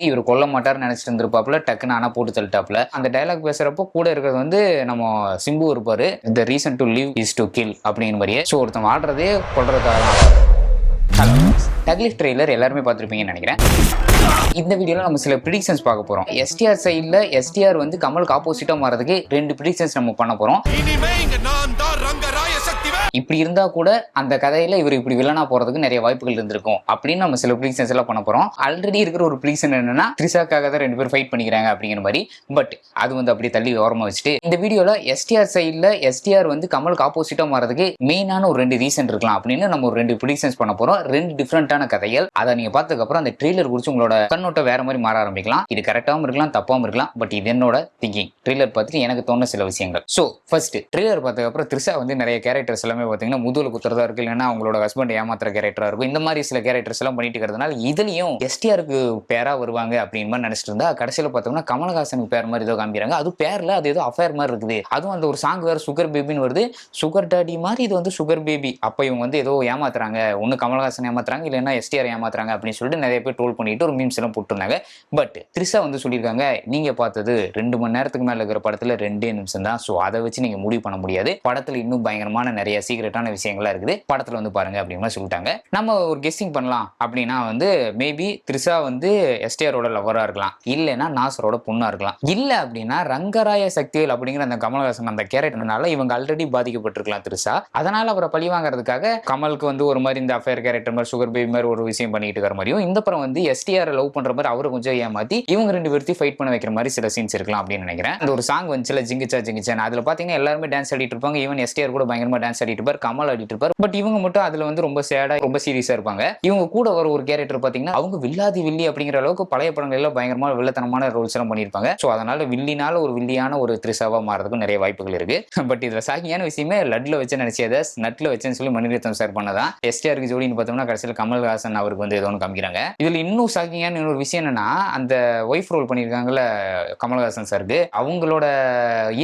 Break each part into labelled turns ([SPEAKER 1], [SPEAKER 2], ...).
[SPEAKER 1] இவர் கொல்ல மாட்டார்னு நினைச்சிட்டு இருந்திருப்பாப்புல, டக்குன்னு ஆனா போட்டு தள்ளிட்டாப்புல. அந்த டயலாக் பேசுறப்போ கூட இருக்கிறது வந்து நம்ம சிம்பு இருப்பாரு. The reason to live is to kill அப்படிங்கிற மாதிரியே. ஸோ ஒருத்தன் வாழ்றதே கொல்றதுக்காக தான். ஹலோ, டக்லிஃப் ட்ரெய்லர் எல்லாருமே பார்த்துருப்பீங்கன்னு நினைக்கிறேன். இந்த வீடியோல நம்ம சில ப்ரிடிக்ஷன்ஸ் பார்க்க போறோம். எஸ்டிஆர் சைடுல எஸ்டிஆர் வந்து கமலுக்கு ஆப்போசிட்டா மாறதுக்கு 2 ப்ரிடிக்ஷன்ஸ் நம்ம பண்ண போறோம். இப்படி இருந்தா கூட அந்த கதையில இவர் இப்படி வில்லனா போறதுக்கு நிறைய வாய்ப்புகள் இருந்திருக்கும் அப்படின்னு நம்ம சில ப்ரிடிக்ஷன்ஸ் எல்லாம் பண்ண போறோம். ஆல்ரெடி இருக்கிற ஒரு ப்ரிடிக்ஷன் என்னன்னா த்ரிஷாக்காக தான் 2 பேரும் ஃபைட் பண்ணிக்கிறாங்க அப்படிங்கிற மாதிரி. பட் அது வந்து அப்படியே தள்ளி ஓரமா வச்சுட்டு இந்த வீடியோல எஸ்டிஆர் சைடுல எஸ்டிஆர் வந்து கமலுக்கு ஆப்போசிட்டா மாறதுக்கு மெயினான ஒரு 2 ரீசன் இருக்கலாம் அப்படின்னு நம்ம ஒரு 2 ப்ரிடிக்ஷன்ஸ் பண்ண போறோம். 2 டிஃபரெண்டான கதைகள். அதை நீங்க பார்த்ததுக்கு அப்புறம் அந்த ட்ரெய்லர் குறித்து உங்களோட கண்ணோட்டம் வேற மாதிரி மாற ஆரம்பிக்கலாம். இது கரெக்டாகவும் இருக்கலாம், தப்பாவும் இருக்கலாம். பட் இது என்னோட திங்கிங். ட்ரெய்லர் பார்த்துட்டு எனக்கு தோணுன சில விஷயங்கள். ஸோ ஃபர்ஸ்ட் ட்ரெய்லர் பார்த்ததுக்கு அப்புறம் த்ரிஷா வந்து நிறைய கேரக்டர்ஸ் எல்லாமே பார்த்தீங்கன்னா முதுகுல குத்துறதா இருக்கு, இல்லைன்னா அவங்களோட ஹஸ்பண்ட் ஏமாத்துற கேரக்டரா இருக்கும். இந்த மாதிரி சில கேரக்டர்ஸ் எல்லாம் பண்ணிட்டு இருக்கிறதுனால இதுலயும் எஸ்டிஆருக்கு பேரா வருவாங்க அப்படின்னு மாதிரி நினைச்சிட்டு இருந்தா கடைசியில் பார்த்தோம்னா கமலஹாசனுக்கு பேர் மாதிரி ஏதோ காமிக்கிறாங்க. அது பேர்ல அது ஏதோ அஃபேர் மாதிரி இருக்குது. அதுவும் அந்த ஒரு சாங் வேற சுகர் பேபின்னு வருது. சுகர் டாடி மாதிரி இது வந்து சுகர் பேபி. அப்ப இவங்க வந்து ஏதோ ஏமாத்துறாங்க, ஒன்னு கமலஹாசன் ஏமாத்துறாங்க, இல்லைன்னா எஸ்டிஆர் ஏமாத்துறாங்க அப்படின்னு சொல்லிட்டு நிறைய பேர் ட்ரோல் பண்ணிட்டு ஒரு மீம்ஸ் எல்லாம் போட்டுருந்தாங்க. பட் த்ரிஷா வந்து சொல்லியிருக்காங்க, நீங்க பார்த்தது 2 மணி நேரத்துக்கு மேல இருக்கிற படத்துல 2 நிமிஷம் தான். ஸோ அதை வச்சு நீங்க முடிவு பண்ண முடியாது. படத்துல இன்னும் பயங்கரமான நிறைய சீக்ரெட்டான விஷயங்கள்லாம் இருக்குது, படத்துல வந்து பாருங்க அப்படின்னு சொல்லிட்டாங்க. நம்ம ஒரு கெஸ்டிங் பண்ணலாம் அப்படின்னா வந்து மேபி த்ரிஷா வந்து எஸ்டிஆரோட லவரா இருக்கலாம், இல்லைன்னா நாசரோட பொண்ணா இருக்கலாம். இல்ல அப்படின்னா ரங்கராய சக்திவேல் அப்படிங்கிற அந்த கமலஹாசன் அந்த கேரக்டர்னால இவங்க ஆல்ரெடி பாதிக்கப்பட்டிருக்கலாம் த்ரிஷா. அதனால அவரை பழி வாங்குறதுக்காக கமலுக்கு வந்து ஒரு மாதிரி இந்த அஃபேர் கேரக்டர் மாதிரி சுகர் பேபி மாதிரி ஒரு விஷயம் பண்ணிட்டு இருக்கிற மாதிரியும், இந்த படம் வந்து எஸ்டிஆர் லவ் பண்ற மாதிரி அவரை கொஞ்சம் ஏமாத்தி இவங்க 2 பேர்த்தையும் ஃபைட் பண்ண வைக்கிற மாதிரி சில சீன்ஸ் இருக்கலாம் அப்படின்னு நினைக்கிறேன். அந்த ஒரு சாங் வந்துச்சுல ஜிங்கிச்சா ஜிங்கிச்சான், அதுல பாத்தீங்கன்னா எல்லாருமே டான்ஸ் ஆடிட்டு இருப்பாங்க. ஈவன் எஸ்டிஆர் கூட பயங்கரமா டான்ஸ் ஆடிட்டு இருப்பார், கமல் ஆடிட்டு இருப்பார். பட் இவங்க மட்டும் அதுல வந்து ரொம்ப சேடா ரொம்ப சீரியஸா இருப்பாங்க. இவங்க கூட வர ஒரு கேரக்டர் பாத்தீங்கன்னா அவங்க வில்லாதி வில்லி அப்படிங்கிற அளவுக்கு பழைய படங்கள் எல்லாம் பயங்கரமான வில்லத்தனமான ரோல்ஸ் எல்லாம் பண்ணிருப்பாங்க. சோ அதனால வில்லினால ஒரு வில்லியான ஒரு த்ரிஷாவா மாறதுக்கும் நிறைய வாய்ப்புகள் இருக்கு. பட் இதுல சாக்கியான விஷயமே லட்ல வச்சு நினைச்சதை நட்ல வச்சுன்னு சொல்லி மணிரத்னம் சார் பண்ணதான். எஸ்டிஆருக்கு ஜோடின்னு பார்த்தோம்னா கடைசியில் கமல்ஹாசன் அவருக்கு வந்து ஏதோ ஒன்று காமிக்கிறாங்க. இதுல இன்னும் சாக்கியான இன்னொரு விஷயம் என்னன்னா, அந்த ஒய்ஃப் ரோல் பண்ணியிருக்காங்கல்ல கமல்ஹாசன் சாருக்கு, அவங்களோட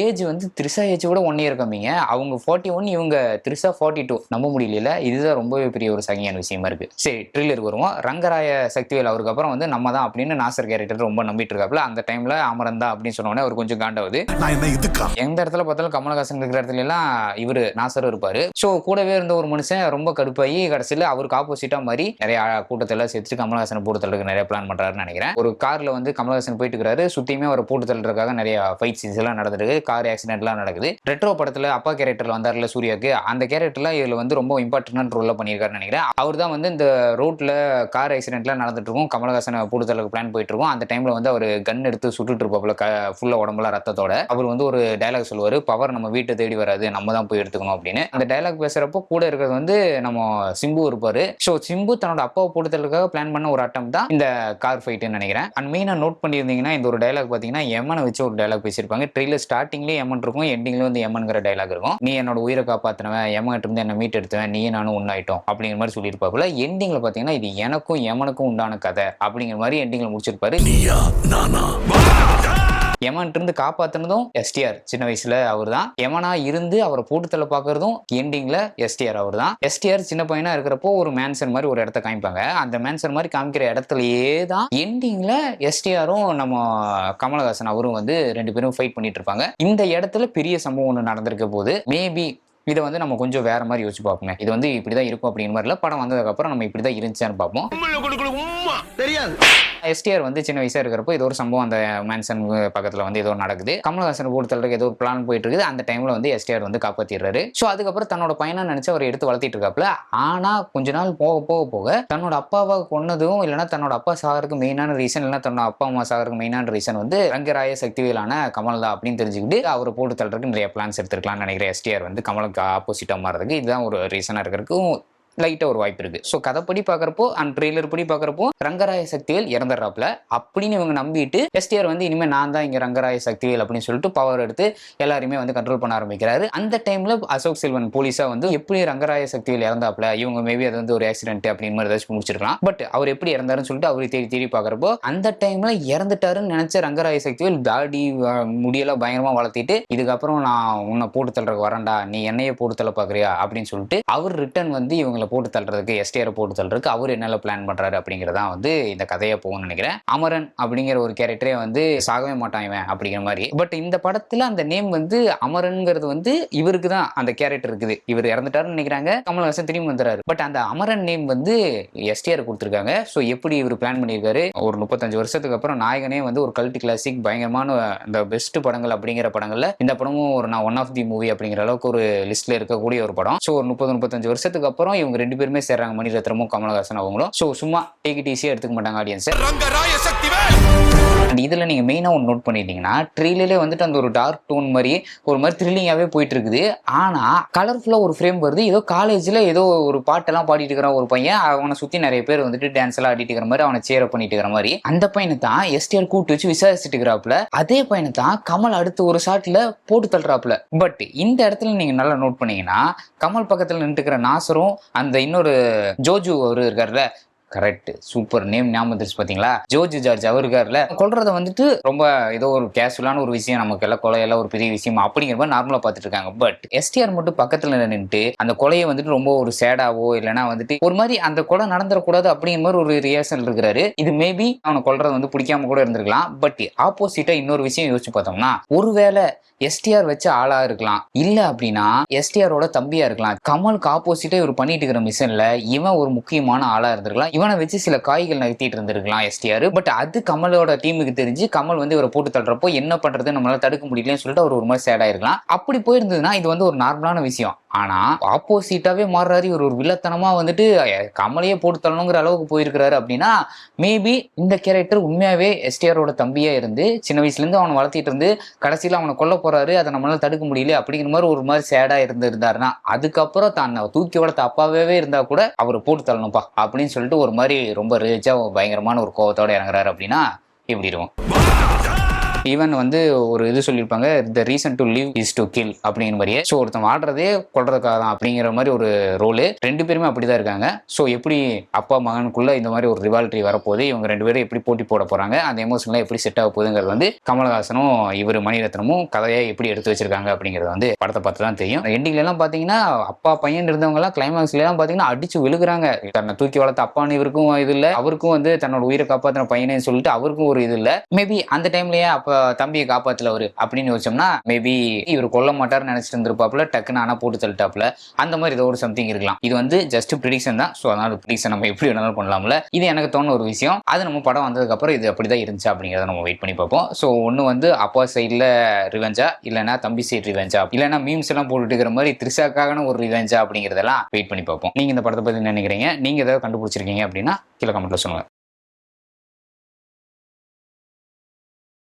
[SPEAKER 1] ஏஜ் வந்து த்ரிஷா ஏஜ் கூட 1 இயர் கம்மிங்க. அவங்க 41, இவங்க த்ரிஷா 42. நம்ப முடியல. இதுதான் ரொம்பவே பெரிய ஒரு சாக்கியான விஷயமா இருக்கு. சரி ட்ரெய்லருக்கு வருவோம். ரங்கராய சக்திவேல் அவருக்கு அப்புறம் வந்து நம்ம தான் அப்படின்னு நாசர் கேரக்டர் ரொம்ப நம்பிட்டு இருக்காப்ல. அந்த டைம்ல அமரந்தா அப்படின்னு சொன்னோடனே அவர் கொஞ்சம் காண்டாவது. எந்த இடத்துல பார்த்தாலும் கமல்ஹாசன் இருக்கிற இடத்துல எல்லாம் இவரு நாசர் இருப்பாரு. சோ கூடவே இருந்த ஒரு மனுஷன் ரொம்ப கடுப்பாகி கடைசியில் அவருக்கு ஆப்போசிட்டா மாதிரி நிறைய கூட்டத்தெல்லாம் சேர்த்து கமல்ஹாசன் போட்டு தள்ளுறதுக்கு நிறைய பிளான் பண்றாருன்னு நினைக்கிறேன். ஒரு கார்ல வந்து கமல்ஹாசன் போயிட்டு இருக்காரு, சுத்தியுமே ஒரு போட்டு தள்ளுறதுக்காக நிறைய ஃபைட் சீன்ஸ் எல்லாம் நடந்துருக்கு, கார் ஆக்சிடென்ட் எல்லாம் நடக்குது. ரெட்ரோ படத்துல அப்பா கேரக்டர்ல வந்தாருல சூர்யாக்கு, அந்த கேரக்டர்ல இதுல வந்து ரொம்ப இம்பார்ட்டன்டான ரோல் பண்ணியிருக்காருன்னு நினைக்கிறேன். அவர் தான் வந்து இந்த ரோட்ல கார் ஆக்சிடென்ட்லாம் நடந்துட்டு இருக்கும், கமல்ஹாசன் போட்டு தள்ளுறதுக்கு பிளான் போயிட்டு இருக்கும். அந்த டைம்ல வந்து அவர் கன் எடுத்து சுட்டுட்டு இருப்பாப்புல ஃபுல்லா உடம்புல ரத்தத்தோட. அவர் வந்து ஒரு டயலாக் சொல்லுவாரு, பவர் நம்ம வீட்டை தேடி வராது, நம்ம தான் போய் எடுத்துக்கணும் அப்படின்னு. அந்த டயலாக் பேசுறப்போ கூட இருக்கிறது வந்து நம்ம சிம்பு இருப்பாரு. சோ சிம்பு தன்னோட அப்பாவை போட்டுதலுக்காக பிளான் பண்ண ஒரு அட்டம் தான் இந்த கார் ஃபைட்னு நினைக்கிறேன். அண்ட் மெயினா நோட் பண்ணியிருந்தீங்கன்னா இந்த ஒரு டயலாக் பாத்தீங்கன்னா எமனை வச்சு ஒரு டயலாக் பேசியிருப்பாங்க. ட்ரெய்லர் ஸ்டார்டிங்லேயே எமன் இருக்கும், எண்டிங்ல வந்து எமன்ங்கிற டயலாக் இருக்கும். நீ என்னோட உயிரை காப்பாத்தினவன், எமன்கிட்ட இருந்து என்ன மீட் எடுத்துவேன், நீ நானும் ஒன்னாயிட்டோம் அப்படிங்கிற மாதிரி சொல்லியிருப்பாப்புல. எண்டிங்ல பாத்தீங்கன்னா இது எனக்கும் எமனுக்கும் உண்டான கதை அப்படிங்கிற மாதிரி எண்டிங்ல முடிச்சிருப்பாரு. எமன்ட்டு இருந்து காப்பாத்தினதும் எஸ்டிஆர் சின்ன வயசுல அவர் தான். எமனா இருந்து அவரை போட்டுத்தள்ள பாக்குறதும் எண்டிங்ல எஸ்டிஆர் அவர் தான். எஸ்டிஆர் சின்ன பையனா இருக்கிறப்போ ஒரு மேன்சன் மாதிரி ஒரு இடத்த காமிப்பாங்க. அந்த மேன்சன் மாதிரி காமிக்கிற இடத்துலயே தான் எண்டிங்ல எஸ்டிஆரும் நம்ம கமலஹாசன் அவரும் வந்து 2 பேரும் ஃபைட் பண்ணிட்டு இருப்பாங்க. இந்த இடத்துல பெரிய சம்பவம் ஒன்று நடந்திருக்க போது மேபி இதை வந்து நம்ம கொஞ்சம் வேற மாதிரி யோசிச்சு பார்ப்போங்க. இது வந்து இப்படிதான் இருக்கும் அப்படிங்கிற மாதிரி இல்ல, படம் வந்ததுக்கு அப்புறம் நம்ம இப்படிதான் இருந்துச்சான்னு பார்ப்போம். தெரியாது. எஸ்டிஆர் வந்து சின்ன வயசா இருக்கிறப்போ ஏதோ ஒரு சம்பவம் அந்த மேன்சன் பக்கத்துல வந்து ஏதோ நடக்குது, கமலஹாசன் போட்டுறதுக்கு ஏதோ ஒரு பிளான் போயிட்டு இருக்குது. அந்த டைம்ல வந்து எஸ்டிஆர் வந்து காப்பாத்திடுறாரு. ஸோ அதுக்கப்புறம் தன்னோட பையனா நினைச்சு அவர் எடுத்து வளர்த்திட்டு இருக்காப்ல. ஆனா கொஞ்ச நாள் போக போக போக தன்னோட அப்பாவை கொன்னதும் இல்லைன்னா தன்னோட அப்பா சாகருக்கு மெயினான ரீசன், இல்லைன்னா தன்னோட அப்பா அம்மா சாகருக்கு மெயினான ரீசன் வந்து ரங்கராய சக்திவேலான கமல் தான் அப்படின்னு தெரிஞ்சுக்கிட்டு அவரை போட்டு தள்ளுறதுக்கு நிறைய பிளான்ஸ் எடுத்துருக்கலாம்னு நினைக்கிறேன். எஸ்டிஆர் வந்து கமலுக்கு ஆப்போசிட்டா மாறதுக்கு இதுதான் ஒரு ரீசனா இருக்கிறதுக்கும் லைட்டா ஒரு வாய்ப்பு இருக்கு. ஸோ கதைப்படி பாக்குறப்போ அண்ட் ட்ரெய்லர் படி பாக்குறப்போ ரங்கராய சக்திவேல் இறந்துடுறாப்ல அப்படின்னு இவங்க நம்பிட்டு எஸ்டிஆர் வந்து இனிமே நான் தான் இங்க ரங்கராய சக்திவேல் அப்படின்னு சொல்லிட்டு பவர் எடுத்து எல்லாருமே வந்து கண்ட்ரோல் பண்ண ஆரம்பிக்கிறாரு. அந்த டைம்ல அசோக் செல்வன் போலீஸா வந்து எப்படி ரங்கராய சக்திவேல் இறந்தாப்ல, இவங்க மேபி அது வந்து ஒரு ஆக்சிடென்ட் அப்படின்னு மாதிரி ஏதாச்சும் முடிச்சிருக்கலாம். பட் அவர் எப்படி இறந்தாருன்னு சொல்லிட்டு அவரு தேடி தேடி பாக்குறப்போ அந்த டைம்ல இறந்துட்டாருன்னு நினைச்ச ரங்கராய சக்திவேல் தாடி முடியெல்லாம் பயங்கரமா வளர்த்திட்டு இதுக்கப்புறம் நான் உன்னை போட்டு தள்ளுறதுக்கு வரேன்டா, நீ என்னையே போட்டு தள்ள பாக்குறியா அப்படின்னு சொல்லிட்டு அவர் ரிட்டர்ன் வந்து இவங்களை இவங்களை போட்டு தள்ளுறதுக்கு, எஸ்டிஆரை போட்டு தள்ளுறதுக்கு அவர் என்னெல்லாம் பிளான் பண்றாரு அப்படிங்கிறதான் வந்து இந்த கதையை போகும்னு நினைக்கிறேன். அமரன் அப்படிங்கிற ஒரு கேரக்டரே வந்து சாகவே மாட்டான் இவன் அப்படிங்கிற மாதிரி. பட் இந்த படத்துல அந்த நேம் வந்து அமரன்ங்கிறது வந்து இவருக்கு தான் அந்த கேரக்டர் இருக்குது. இவர் இறந்துட்டாருன்னு நினைக்கிறாங்க, கமல்ஹாசன் திரும்பி வந்துறாரு. பட் அந்த அமரன் நேம் வந்து எஸ்டிஆர் கொடுத்துருக்காங்க. ஸோ எப்படி இவர் பிளான் பண்ணியிருக்காரு, ஒரு 35 வருஷத்துக்கு அப்புறம் நாயகனே வந்து ஒரு கல்ட் கிளாசிக் பயங்கரமான இந்த பெஸ்ட் படங்கள் அப்படிங்கிற படங்கள்ல இந்த படமும் ஒரு ஒன் ஆஃப் தி மூவி அப்படிங்கிற அளவுக்கு ஒரு லிஸ்ட்ல இருக்கக்கூடிய ஒரு படம். ஸோ ஒரு 30-35 வருஷத்துக்கு அப்புறம் இவங்க 2 பேருமே சேர்றாங்க, மணிரத்னமும் கமல்ஹாசன் அவங்களும். ஸோ சும்மா டேக் இட் ஈஸியா எடுத்துக்க மாட்டாங்க ஆடியன்ஸ். அண்ட் இதுல நீங்க மெயினா ஒன்று நோட் பண்ணிட்டீங்கன்னா ட்ரெயிலர்லேயே வந்துட்டு அந்த ஒரு டார்க் டோன் மாதிரி ஒரு மாதிரி த்ரில்லிங்காவே போயிட்டு இருக்குது. ஆனா கலர்ஃபுல்லா ஒரு ஃப்ரேம் வருது. ஏதோ காலேஜ்ல ஏதோ ஒரு பாட்டெல்லாம் பாடிட்டு இருக்கிற ஒரு பையன், அவனை சுத்தி நிறைய பேர் வந்துட்டு டான்ஸ் எல்லாம் ஆடிட்டு இருக்கிற மாதிரி, அவனை சேர் பண்ணிட்டு இருக்கிற மாதிரி. அந்த பையனை தான் எஸ்டிஆர் கூட்டு வச்சு விசாரிச்சுட்டு இருக்கிறாப்புல. அதே பையனை தான் கமல் அடுத்து ஒரு ஷாட்ல போட்டு தள்ளுறாப்புல. பட் இந்த இடத்துல நீங்க நல்லா நோட் பண்ணீங்கன்னா கமல் பக்கத்துல நின்றுக்கிற நாசரும் அந்த இன்னொரு ஜோஜு அவரு இருக்காருல்ல, கரெக்ட், சூப்பர் நேம் ஞாபகம் வந்துருச்சு பாத்தீங்களா, ஜோர்ஜ் ஜார்ஜ் அவர் இருக்காருல, கொல்றத வந்துட்டு ரொம்ப ஏதோ ஒரு கேஷுவலான ஒரு விஷயம், நமக்கு எல்லாம் கொலையெல்லாம் ஒரு பெரிய விஷயம் அப்படிங்கிற மாதிரி நார்மலா பாத்துட்டு இருக்காங்க. பட் எஸ்டிஆர் மட்டும் பக்கத்துல நின்றுட்டு அந்த கொலையை வந்துட்டு ரொம்ப ஒரு சேடாவோ இல்லைன்னா வந்துட்டு ஒரு மாதிரி அந்த கொலை நடந்துடக்கூடாது அப்படிங்கிற மாதிரி ஒரு ரியாக்ஷன் இருக்கிறாரு. இது மேபி அவனை கொல்றது வந்து பிடிக்காம கூட இருந்திருக்கலாம். பட் ஆப்போசிட்டா இன்னொரு விஷயம் யோசிச்சு பார்த்தோம்னா, ஒருவேளை எஸ்டிஆர் வச்ச ஆளா இருக்கலாம், இல்ல அப்படின்னா எஸ்டிஆரோட தம்பியா இருக்கலாம். கமலுக்கு ஆப்போசிட்டா இவர் பண்ணிட்டு இருக்கிற மிஷன்ல இவன் ஒரு முக்கியமான ஆளா இருந்திருக்கலாம். இவனை வச்சு சில காய்கள் நகர்த்திட்டு இருந்திருக்கலாம் எஸ்டிஆர். பட் அது கமலோட டீமுக்கு தெரிஞ்சு கமல் வந்து இவரை போட்டு தள்ளுறப்போ என்ன பண்றது, நம்மளால தடுக்க முடியலன்னு சொல்லிட்டு அவர் ஒரு மாதிரி சேடா இருக்கலாம். அப்படி போயிருந்ததுன்னா இது வந்து ஒரு நார்மலான விஷயம். ஆனா ஆப்போசிட்டாவே மாறுறாரு, இவர் ஒரு வில்லத்தனமா வந்துட்டு கமலையே போட்டு தள்ளணுங்கிற அளவுக்கு போயிருக்கிறாரு. அப்படின்னா மேபி இந்த கேரக்டர் உண்மையாவே எஸ்டிஆரோட தம்பியா இருந்து சின்ன வயசுல இருந்து அவனை வளர்த்திட்டு இருந்து கடைசியில அவனை கொல்ல போறாரு, அதை நம்மளால தடுக்க முடியல அப்படிங்கிற மாதிரி ஒரு மாதிரி சேடா இருந்தாருன்னா, அதுக்கப்புறம் தான் தூக்கி வளர்த்த அப்பாவே இருந்தா கூட அவர் போட்டு தள்ளணும்ப்பா அப்படின்னு சொல்லிட்டு ஒரு மாதிரி ரொம்ப ரேஜா பயங்கரமான ஒரு கோவத்தோட இறங்குறாரு. அப்படின்னா எப்படி இருக்கும்? ஈவன் வந்து ஒரு இது சொல்லியிருப்பாங்க, the reason to live is to kill அப்படிங்கிற மாதிரியே. ஸோ ஒருத்தன் வாழ்றதே கொள்றதுக்காக தான் அப்படிங்கிற மாதிரி ஒரு ரோலு. 2 பேருமே அப்படிதான் இருக்காங்க. ஸோ எப்படி அப்பா மகனுக்குள்ள இந்த மாதிரி ஒரு ரிவால்ட்ரி வரப்போகுது, இவங்க 2 பேரும் எப்படி போட்டி போட போறாங்க, அந்த எமோஷன்லாம் எப்படி செட் ஆக போகுதுங்கிறது வந்து கமல்ஹாசனும் இவர் மணிரத்னமும் கதையை எப்படி எடுத்து வச்சிருக்காங்க அப்படிங்கிறது வந்து படத்தை பார்த்து தான் தெரியும். எண்டிங்ல எல்லாம் பாத்தீங்கன்னா அப்பா பையன் இருந்தவங்க எல்லாம் கிளைமாக்ஸ்ல எல்லாம் பாத்தீங்கன்னா அடிச்சு விழுகுறாங்க. தன்னை தூக்கி வளர்த்த அப்பான்னு இவருக்கும் இது இல்லை, அவருக்கும் வந்து தன்னோட உயிரை காப்பாத்தின பையனு சொல்லிட்டு அவருக்கும் ஒரு இது இல்லை. மேபி அந்த டைம்லயே அப்ப தம்பியை காப்பாத்துல அவரு அப்படின்னு யோசிச்சோம்னா மேபி இவர் கொல்ல மாட்டாருன்னு நினைச்சிட்டு இருந்திருப்பாப்புல, டக்குன்னு ஆனா போட்டு தள்ளிட்டாப்புல. அந்த மாதிரி ஏதோ ஒரு சம்திங் இருக்கலாம். இது வந்து ஜஸ்ட் ப்ரிடிக்ஷன் தான். ஸோ அதனால ப்ரிடிக்ஷன் நம்ம எப்படி வேணாலும் பண்ணலாம்ல. இது எனக்கு தோணுன ஒரு விஷயம். அது நம்ம படம் வந்ததுக்கு அப்புறம் இது அப்படிதான் இருந்துச்சு அப்படிங்கிறத நம்ம வெயிட் பண்ணி பார்ப்போம். ஸோ ஒன்று வந்து அப்பா சைட்ல ரிவெஞ்சா, இல்லைன்னா தம்பி சைட் ரிவெஞ்சா, இல்லைன்னா மீம்ஸ் எல்லாம் போட்டுட்டு இருக்கிற மாதிரி த்ரிஷாக்கான ஒரு ரிவெஞ்சா அப்படிங்கிறதெல்லாம் வெயிட் பண்ணி பார்ப்போம். நீங்க இந்த படத்தை பத்தி என்ன நினைக்கிறீங்க? நீங்க ஏதாவது கண்டுபிடிச்சிருக்கீங்க அப்படின்னா கீழே கமெண்ட்ல சொல்லுங்க.